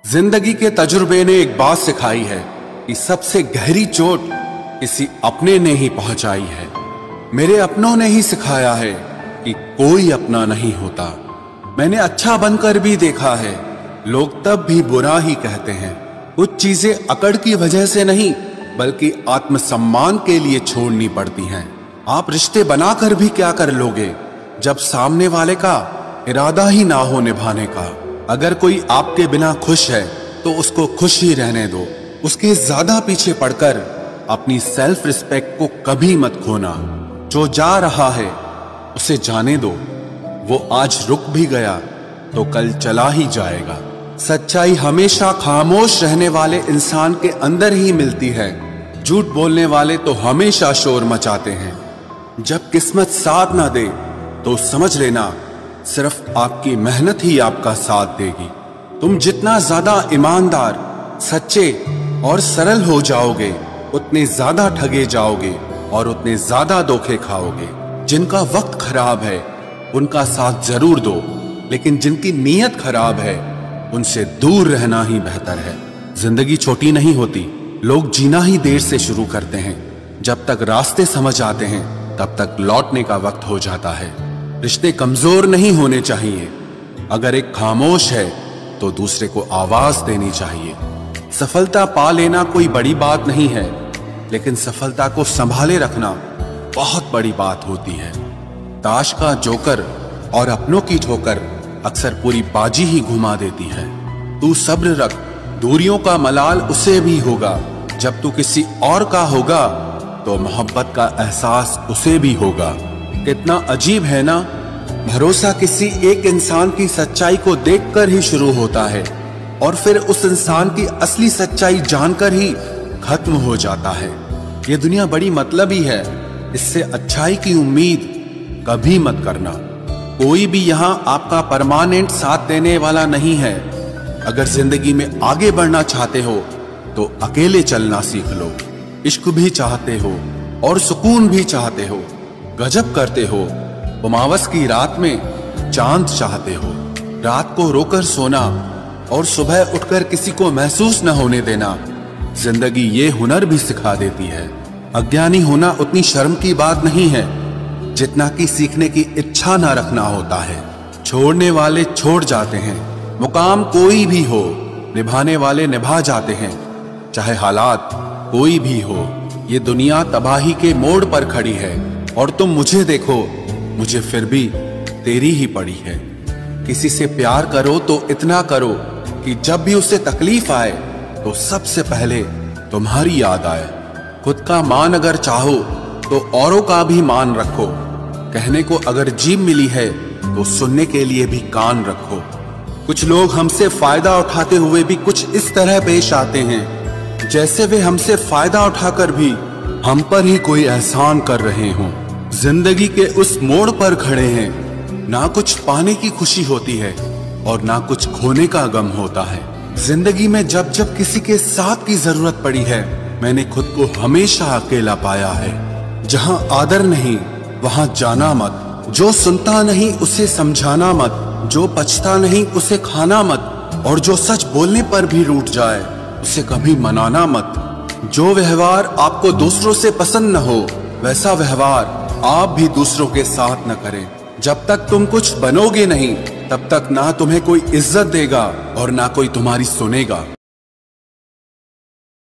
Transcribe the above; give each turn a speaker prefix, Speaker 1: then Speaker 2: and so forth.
Speaker 1: जिंदगी के तजुर्बे ने एक बात सिखाई है कि सबसे गहरी चोट किसी अपने ने ही पहुंचाई है। मेरे अपनों ने ही सिखाया है कि कोई अपना नहीं होता। मैंने अच्छा बनकर भी देखा है, लोग तब भी बुरा ही कहते हैं। कुछ चीजें अकड़ की वजह से नहीं बल्कि आत्मसम्मान के लिए छोड़नी पड़ती हैं। आप रिश्ते बनाकर भी क्या कर लोगे जब सामने वाले का इरादा ही ना हो निभाने का। अगर कोई आपके बिना खुश है तो उसको खुश ही रहने दो। उसके ज्यादा पीछे पड़कर अपनी सेल्फ रिस्पेक्ट को कभी मत खोना। जो जा रहा है उसे जाने दो, वो आज रुक भी गया तो कल चला ही जाएगा। सच्चाई हमेशा खामोश रहने वाले इंसान के अंदर ही मिलती है। झूठ बोलने वाले तो हमेशा शोर मचाते हैं। जब किस्मत साथ ना दे तो समझ लेना सिर्फ आपकी मेहनत ही आपका साथ देगी। तुम जितना ज्यादा ईमानदार, सच्चे और सरल हो जाओगे उतने ज्यादा ठगे जाओगे और उतने ज्यादा धोखे खाओगे। जिनका वक्त खराब है उनका साथ जरूर दो, लेकिन जिनकी नीयत खराब है उनसे दूर रहना ही बेहतर है। जिंदगी छोटी नहीं होती, लोग जीना ही देर से शुरू करते हैं। जब तक रास्ते समझ आते हैं तब तक लौटने का वक्त हो जाता है। रिश्ते कमजोर नहीं होने चाहिए। अगर एक खामोश है तो दूसरे को आवाज देनी चाहिए। सफलता पा लेना कोई बड़ी बात नहीं है, लेकिन सफलता को संभाले रखना बहुत बड़ी बात होती है। ताश का जोकर और अपनों की ठोकर अक्सर पूरी बाजी ही घुमा देती है। तू सब्र रख, दूरियों का मलाल उसे भी होगा। जब तू किसी और का होगा तो मोहब्बत का एहसास उसे भी होगा। कितना अजीब है ना, भरोसा किसी एक इंसान की सच्चाई को देखकर ही शुरू होता है और फिर उस इंसान की असली सच्चाई जानकर ही खत्म हो जाता है। ये दुनिया बड़ी मतलबी है, इससे अच्छाई की उम्मीद कभी मत करना। कोई भी यहाँ आपका परमानेंट साथ देने वाला नहीं है। अगर जिंदगी में आगे बढ़ना चाहते हो तो अकेले चलना सीख लो। इश्क भी चाहते हो और सुकून भी चाहते हो, गजब करते हो। उमावस की रात में चांद चाहते हो। रात को रोकर सोना और सुबह उठकर किसी को महसूस न होने देना, जिंदगी ये हुनर भी सिखा देती है। अज्ञानी होना उतनी शर्म की बात नहीं है जितना कि सीखने की इच्छा न रखना होता है। छोड़ने वाले छोड़ जाते हैं, मुकाम कोई भी हो, निभाने वाले निभा जाते हैं। चाहे हालात कोई भी हो, ये दुनिया तबाही के मोड़ पर खड़ी है और तुम मुझे देखो, मुझे फिर भी तेरी ही पड़ी है। किसी से प्यार करो तो इतना करो कि जब भी उसे तकलीफ आए तो सबसे पहले तुम्हारी याद आए। खुद का मान अगर चाहो तो औरों का भी मान रखो। कहने को अगर जीभ मिली है तो सुनने के लिए भी कान रखो। कुछ लोग हमसे फायदा उठाते हुए भी कुछ इस तरह पेश आते हैं जैसे वे हमसे फायदा उठाकर भी हम पर ही कोई एहसान कर रहे हों। जिंदगी के उस मोड़ पर खड़े हैं, ना कुछ पाने की खुशी होती है और ना कुछ खोने का गम होता है। जिंदगी में जब जब किसी के साथ की जरूरत पड़ी है, मैंने खुद को हमेशा अकेला पाया है। जहां आदर नहीं वहां जाना मत, जो सुनता नहीं उसे समझाना मत, जो पछता नहीं उसे खाना मत, और जो सच बोलने पर भी रूठ जाए उसे कभी मनाना मत। जो व्यवहार आपको दूसरों से पसंद न हो वैसा व्यवहार आप भी दूसरों के साथ न करें। जब तक तुम कुछ बनोगे नहीं तब तक ना तुम्हें कोई इज्जत देगा और ना कोई तुम्हारी सुनेगा।